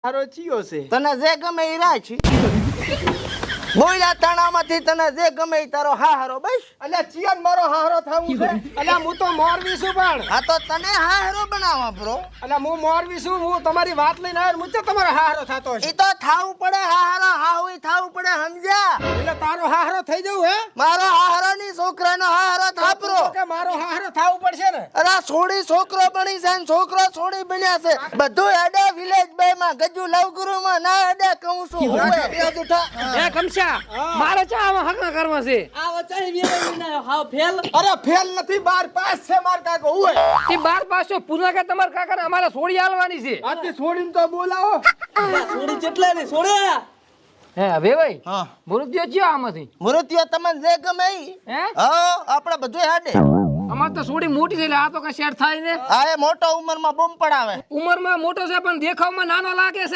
હારો ચિયો છે તને જે ગમે એ રાખ બોલ્યા તાણામાંથી તને જે ગમે એ તારો હારો બસ. અલ્યા ચિયાન મારો હારો થાવું છે અલ્યા હું તો મોરવી છું પણ હા તો તને હારો બનાવવા બ્રો. અલ્યા હું મોરવી છું હું તમારી વાત લઈને આવ્યો મુજબ તમારો હારો થાતો એ છે તો થાવું પડે હારો હાવું થાવું પડે સમજ્યા. એટલે તારો હારો થઈ જવું હે મારો હારો ની છોકરાનો હારો થાપરો. કે મારો હારો થાવું પડશે ને અરે છોડી છોકરો બની છે ને છોકરો છોડી બન્યા છે બધું અડે વિલેજ બે માં ગજુ લવગુરુ માં ના અડે કહું છું એ કમશા મારે ચા આવા હકા કરવા છે આવો ચાહી વેલા હાવ ફેલ અરે ફેલ નથી 12 પાસ છે માર કાકો હોય તે 12 પાસો પૂરા કે તમાર કાકાને અમારે છોડી આલવાની છે આથી છોડીને તો બોલાવો છોડી જેટલા ને છોડ્યા હે હવે ભાઈ હા મૃત્યુ જ્યો આમાંથી મૃત્યુ તમને જે ગમે ઈ. હે હા આપણે બધું હાડે. અમાર તો છોડી મોટી છે એટલે આ તો કઈ શેર થાય ને આ એ મોટો ઉંમરમાં બૂમ પડાવે. ઉંમરમાં મોટો છે પણ દેખાવમાં નાનો લાગે છે